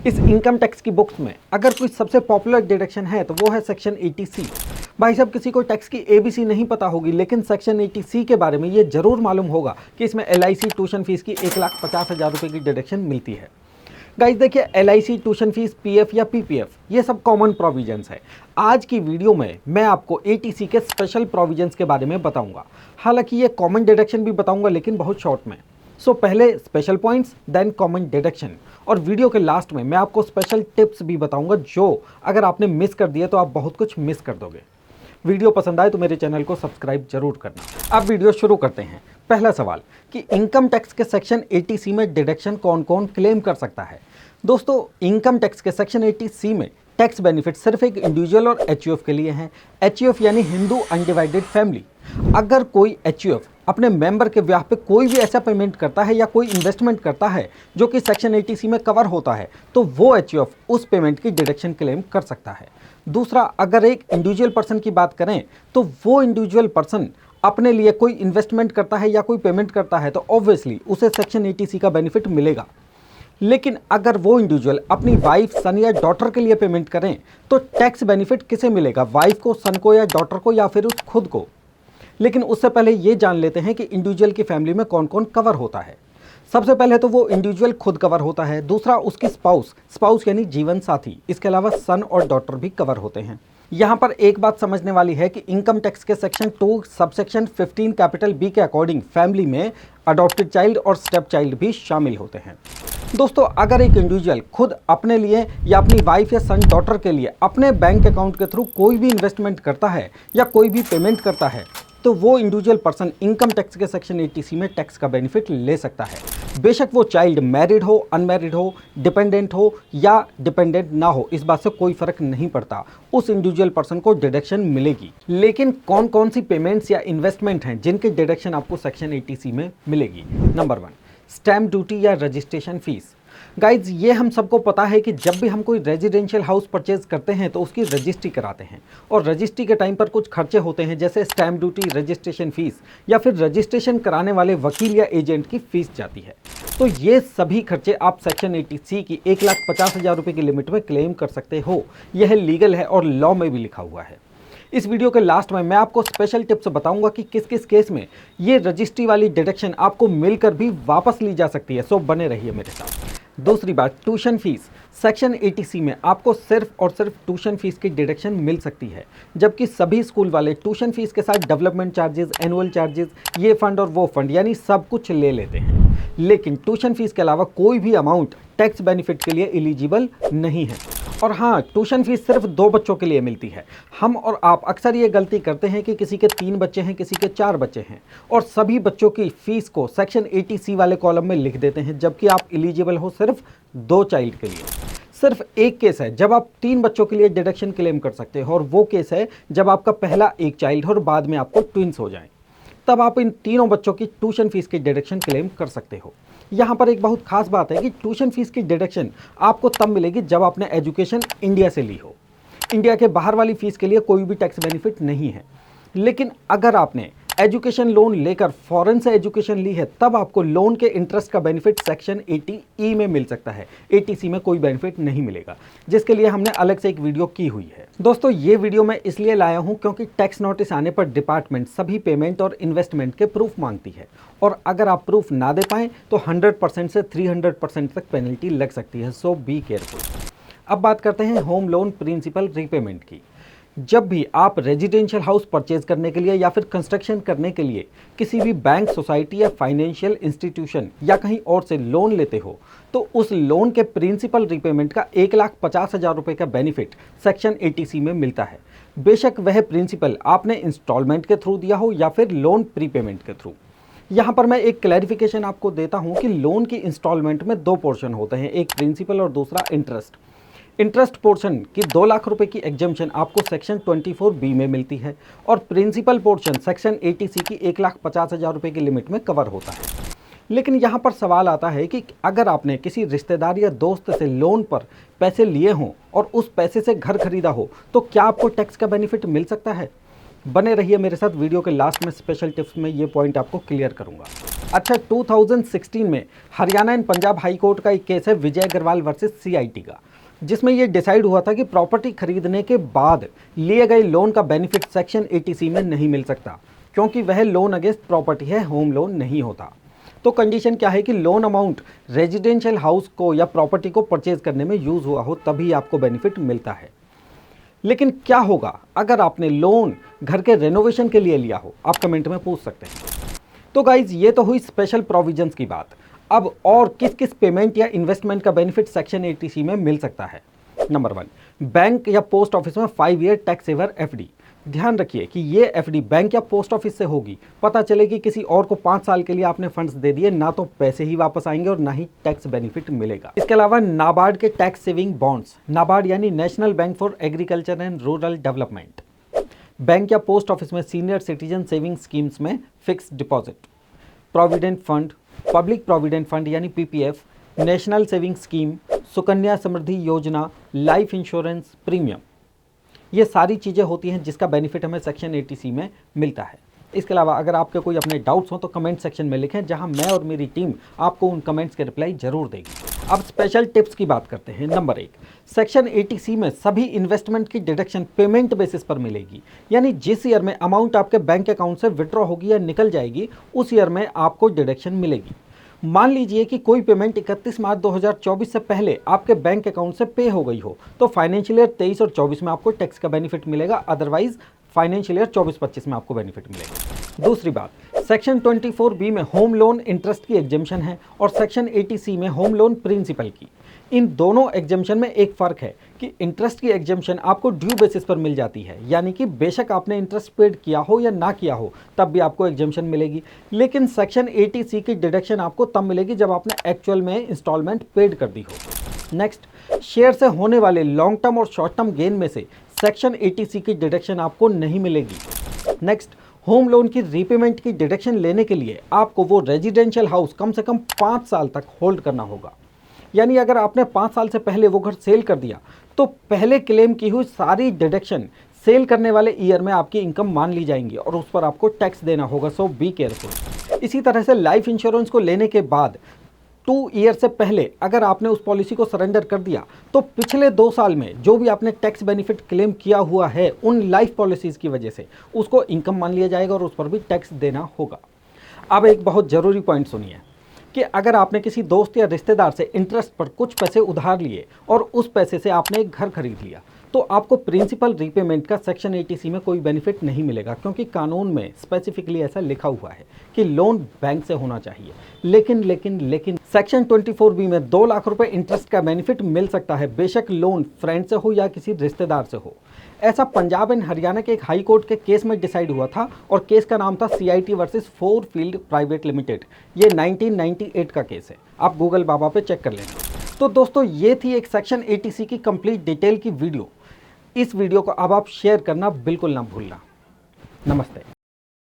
इस income tax की books में अगर कोई सबसे पॉपुलर डिडक्शन है तो वो है सेक्शन 80C। भाई साहब, किसी को टैक्स की ABC नहीं पता होगी, लेकिन सेक्शन 80C के बारे में ये जरूर मालूम होगा कि इसमें LIC ट्यूशन फीस की 1,50,000 रुपये की डिडक्शन मिलती है। गाइस देखिए, LIC ट्यूशन फीस, PF या PPF ये सब कॉमन प्रोविजंस है। आज की वीडियो में मैं आपको 80C के स्पेशल प्रोविजंस के बारे में बताऊंगा। हालांकि ये कॉमन डिडक्शन भी बताऊंगा, लेकिन बहुत शॉर्ट में। सो पहले special points, then common deduction, और वीडियो के लास्ट में मैं आपको स्पेशल टिप्स भी बताऊंगा जो अगर आपने मिस कर दिए तो आप बहुत कुछ मिस कर दोगे। वीडियो पसंद आए तो मेरे चैनल को सब्सक्राइब जरूर करना। अब वीडियो शुरू करते हैं। पहला सवाल कि इनकम टैक्स के सेक्शन 80C में डिडक्शन कौन कौन क्लेम कर सकता है। दोस्तों, इनकम टैक्स के सेक्शन 80C में टैक्स बेनिफिट सिर्फ एक इंडिविजुअल और HUF के लिए हैं। HUF यानी हिंदू अनडिवाइडेड फैमिली। अगर कोई HUF अपने मेंबर के ब्याह पे कोई भी ऐसा पेमेंट करता है या कोई इन्वेस्टमेंट करता है जो कि सेक्शन 80C में कवर होता है, तो वो HUF उस पेमेंट की डिडक्शन क्लेम कर सकता है। दूसरा, अगर एक इंडिविजुअल पर्सन की बात करें तो वो इंडिविजुअल पर्सन अपने लिए कोई इन्वेस्टमेंट करता है या कोई पेमेंट करता है तो ऑब्वियसली उसे सेक्शन 80C का बेनिफिट मिलेगा। लेकिन अगर वो इंडिविजुअल अपनी वाइफ, सन या डॉटर के लिए पेमेंट करें तो टैक्स बेनिफिट किसे मिलेगा, वाइफ को, सन को या डॉटर को, या फिर उस खुद को। लेकिन उससे पहले ये जान लेते हैं कि इंडिविजुअल की फैमिली में कौन कौन कवर होता है। सबसे पहले तो वो इंडिविजुअल खुद कवर होता है। दूसरा, उसकी स्पाउस यानी जीवन साथी। इसके अलावा सन और डॉटर भी कवर होते हैं। यहाँ पर एक बात समझने वाली है कि इनकम टैक्स के सेक्शन 2 सबसेक्शन 15 कैपिटल B के अकॉर्डिंग फैमिली में अडॉप्टेड चाइल्ड और स्टेप चाइल्ड भी शामिल होते हैं। दोस्तों, अगर एक इंडिविजुअल खुद अपने लिए या अपनी वाइफ या सन, डॉटर के लिए अपने बैंक अकाउंट के थ्रू कोई भी इन्वेस्टमेंट करता है या कोई भी पेमेंट करता है तो वो इंडिविजुअल पर्सन इनकम टैक्स के सेक्शन 80C में टैक्स का बेनिफिट ले सकता है। बेशक वो चाइल्ड मैरिड हो, अनमैरिड हो, डिपेंडेंट हो या डिपेंडेंट ना हो, इस बात से कोई फर्क नहीं पड़ता, उस इंडिविजुअल पर्सन को डिडक्शन मिलेगी। लेकिन कौन कौन सी पेमेंट्स या इन्वेस्टमेंट हैं जिनकी डिडक्शन आपको सेक्शन 80C में मिलेगी। नंबर 1, स्टैम्प ड्यूटी या रजिस्ट्रेशन फीस। गाइज, ये हम सबको पता है कि जब भी हम कोई रेजिडेंशियल हाउस परचेज करते हैं तो उसकी रजिस्ट्री कराते हैं, और रजिस्ट्री के टाइम पर कुछ खर्चे होते हैं जैसे स्टैम्प ड्यूटी, रजिस्ट्रेशन फीस, या फिर रजिस्ट्रेशन कराने वाले वकील या एजेंट की फीस जाती है। तो ये सभी खर्चे आप सेक्शन 80C की 1,50,000 रुपये की लिमिट में क्लेम कर सकते हो। यह लीगल है और लॉ में भी लिखा हुआ है। इस वीडियो के लास्ट में मैं आपको स्पेशल टिप्स बताऊंगा कि किस किस केस में ये रजिस्ट्री वाली डिडक्शन आपको मिलकर भी वापस ली जा सकती है। सो बने रहिए मेरे साथ। दूसरी बात, ट्यूशन फीस। सेक्शन 80C में आपको सिर्फ और सिर्फ ट्यूशन फीस की डिडक्शन मिल सकती है, जबकि सभी स्कूल वाले ट्यूशन फीस के साथ डेवलपमेंट चार्जेस, एनुअल चार्जेस, ये फंड और वो फंड यानी सब कुछ ले लेते हैं। लेकिन ट्यूशन फीस के अलावा कोई भी अमाउंट टैक्स बेनिफिट के लिए एलिजिबल नहीं है। और हाँ, ट्यूशन फीस सिर्फ 2 बच्चों के लिए मिलती है। हम और आप अक्सर ये गलती करते हैं कि किसी के 3 बच्चे हैं, किसी के 4 बच्चे हैं, और सभी बच्चों की फीस को सेक्शन 80C वाले कॉलम में लिख देते हैं, जबकि आप एलिजिबल हो सिर्फ 2 चाइल्ड के लिए। सिर्फ एक केस है जब आप 3 बच्चों के लिए डिडक्शन क्लेम कर सकते हो, और वो केस है जब आपका पहला एक चाइल्ड हो और बाद में आपको ट्विंस हो जाएं। तब आप इन तीनों बच्चों की ट्यूशन फीस की डिडक्शन क्लेम कर सकते हो। यहाँ पर एक बहुत खास बात है कि ट्यूशन फीस की डिडक्शन आपको तब मिलेगी जब आपने एजुकेशन इंडिया से ली हो। इंडिया के बाहर वाली फीस के लिए कोई भी टैक्स बेनिफिट नहीं है। लेकिन अगर आपने एजुकेशन लोन लेकर फॉरेन से एजुकेशन ली है, तब आपको लोन के इंटरेस्ट का बेनिफिट सेक्शन 80E में मिल सकता है। 80C में कोई बेनिफिट नहीं मिलेगा, जिसके लिए हमने अलग से एक वीडियो की हुई है। दोस्तों, ये वीडियो मैं इसलिए लाया हूं क्योंकि टैक्स नोटिस आने पर डिपार्टमेंट सभी पेमेंट और इन्वेस्टमेंट के प्रूफ मांगती है, और अगर आप प्रूफ ना दे पाएं तो 100% से 300% तक पेनल्टी लग सकती है। सो बी केयरफुल। अब बात करते हैं होम लोन प्रिंसिपल रीपेमेंट की। जब भी आप रेजिडेंशियल हाउस परचेज करने के लिए या फिर कंस्ट्रक्शन करने के लिए किसी भी बैंक, सोसाइटी या फाइनेंशियल इंस्टीट्यूशन या कहीं और से लोन लेते हो, तो उस लोन के प्रिंसिपल रीपेमेंट का 1,50,000 रुपये का बेनिफिट सेक्शन 80C में मिलता है। बेशक वह प्रिंसिपल आपने इंस्टॉलमेंट के थ्रू दिया हो या फिर लोन प्रीपेमेंट के थ्रू। यहाँ पर मैं एक क्लैरिफिकेशन आपको देता हूँ कि लोन की इंस्टॉलमेंट में 2 पोर्शन होते हैं, एक प्रिंसिपल और दूसरा इंटरेस्ट। इंटरेस्ट पोर्शन की 2 लाख रुपए की एग्जम्पशन आपको सेक्शन 24B में मिलती है, और प्रिंसिपल पोर्शन सेक्शन 80C की 1,50,000 रुपये की लिमिट में कवर होता है। लेकिन यहाँ पर सवाल आता है कि अगर आपने किसी रिश्तेदार या दोस्त से लोन पर पैसे लिए हों और उस पैसे से घर खरीदा हो, तो क्या आपको टैक्स का बेनिफिट मिल सकता है। बने रहिए मेरे साथ, वीडियो के लास्ट में स्पेशल टिप्स में ये पॉइंट आपको क्लियर करूंगा। अच्छा, 2016 में Haryana and Punjab high court का एक केस है विजय अग्रवाल वर्सेस सीआईटी का, जिसमें यह डिसाइड हुआ था कि प्रॉपर्टी खरीदने के बाद लिए गए लोन का बेनिफिट सेक्शन 80C में नहीं मिल सकता, क्योंकि वह लोन अगेंस्ट प्रॉपर्टी है, होम लोन नहीं होता। तो कंडीशन क्या है कि लोन अमाउंट रेजिडेंशियल हाउस को या प्रॉपर्टी को परचेज करने में यूज हुआ हो, तभी आपको बेनिफिट मिलता है। लेकिन क्या होगा अगर आपने लोन घर के रेनोवेशन के लिए लिया हो? आप कमेंट में पूछ सकते हैं। तो गाइज, ये तो हुई स्पेशल प्रोविजंस की बात। अब और किस किस पेमेंट या इन्वेस्टमेंट का बेनिफिट सेक्शन 80C में मिल सकता है? नंबर 1, बैंक या पोस्ट ऑफिस में 5 ईयर टैक्स सेवर एफडी। ध्यान रखिए कि ये एफडी बैंक या पोस्ट ऑफिस से होगी। पता चले कि किसी और को 5 साल के लिए आपने फंड्स दे दिए, ना तो पैसे ही वापस आएंगे और ना ही टैक्स बेनिफिट मिलेगा। इसके अलावा नाबार्ड के टैक्स सेविंग बॉन्ड्स, नाबार्ड यानी national bank for agriculture and rural development, bank या पोस्ट ऑफिस में सीनियर सिटीजन सेविंग स्कीम्स में fix deposit, provident fund, public provident fund यानी PPF, national saving scheme, Sukanya Samriddhi Yojana, life insurance premium, ये सारी चीज़ें होती हैं जिसका बेनिफिट हमें सेक्शन 80C में मिलता है। इसके अलावा अगर आपके कोई अपने डाउट्स हो तो कमेंट सेक्शन में लिखें, जहां मैं और मेरी टीम आपको उन कमेंट्स के रिप्लाई जरूर देगी। अब स्पेशल टिप्स की बात करते हैं। नंबर 1, सेक्शन 80C में सभी इन्वेस्टमेंट की डिडक्शन पेमेंट बेसिस पर मिलेगी, यानी जिस ईयर में अमाउंट आपके बैंक अकाउंट से विड्रॉ होगी या निकल जाएगी, उस ईयर में आपको डिडक्शन मिलेगी। मान लीजिए कि कोई पेमेंट 31 मार्च 2024 से पहले आपके बैंक अकाउंट से पे हो गई हो, तो फाइनेंशियल ईयर 23 और 24 में आपको टैक्स का बेनिफिट मिलेगा, अदरवाइज फाइनेंशियल ईयर 24-25 में आपको बेनिफिट मिलेगा। दूसरी बात, सेक्शन 24B में होम लोन इंटरेस्ट की एग्जेम्पशन है और सेक्शन 80C में होम लोन प्रिंसिपल की। इन दोनों एग्जेम्पशन में एक फ़र्क है कि इंटरेस्ट की एग्जेम्पशन आपको ड्यू बेसिस पर मिल जाती है, यानी कि बेशक आपने इंटरेस्ट पेड किया हो या ना किया हो तब भी आपको एग्जेम्पशन मिलेगी। लेकिन सेक्शन 80C की डिडक्शन आपको तब मिलेगी जब आपने एक्चुअल में इंस्टॉलमेंट पेड कर दी हो। नेक्स्ट, शेयर से होने वाले लॉन्ग टर्म और शॉर्ट टर्म गेन में से सेक्शन 80C की डिडक्शन आपको नहीं मिलेगी। नेक्स्ट, होम लोन की रीपेमेंट की डिडक्शन लेने के लिए आपको वो रेजिडेंशियल हाउस कम से कम 5 साल तक होल्ड करना होगा, यानी अगर आपने 5 साल से पहले वो घर सेल कर दिया तो पहले क्लेम की हुई सारी डिडक्शन सेल करने वाले ईयर में आपकी इनकम मान ली जाएंगी और उस पर आपको टैक्स देना होगा, सो बी केयरफुल। इसी तरह से लाइफ इंश्योरेंस को लेने के बाद 2 ईयर से पहले अगर आपने उस पॉलिसी को सरेंडर कर दिया तो पिछले 2 साल में जो भी आपने टैक्स बेनिफिट क्लेम किया हुआ है उन लाइफ पॉलिसीज़ की वजह से उसको इनकम मान लिया जाएगा और उस पर भी टैक्स देना होगा। अब एक बहुत ज़रूरी पॉइंट सुनिए कि अगर आपने किसी दोस्त या रिश्तेदार से इंटरेस्ट पर कुछ पैसे उधार लिए और उस पैसे से आपने एक घर खरीद लिया, तो आपको प्रिंसिपल रीपेमेंट का सेक्शन 80C में कोई बेनिफिट नहीं मिलेगा, क्योंकि कानून में स्पेसिफिकली ऐसा लिखा हुआ है कि लोन बैंक से होना चाहिए। लेकिन सेक्शन 24B में 2 लाख रुपए इंटरेस्ट का बेनिफिट मिल सकता है, बेशक लोन फ्रेंड से हो या किसी रिश्तेदार से हो। ऐसा पंजाब एंड हरियाणा के एक हाई कोर्ट के केस में डिसाइड हुआ था और केस का नाम था CIT versus 4 field private limited. ये 1998 का केस है, आप गूगल बाबा पे चेक कर लेना। तो दोस्तों, ये थी एक सेक्शन 80C की कंप्लीट डिटेल की वीडियो। इस वीडियो को अब आप शेयर करना बिल्कुल ना भूलना। नमस्ते।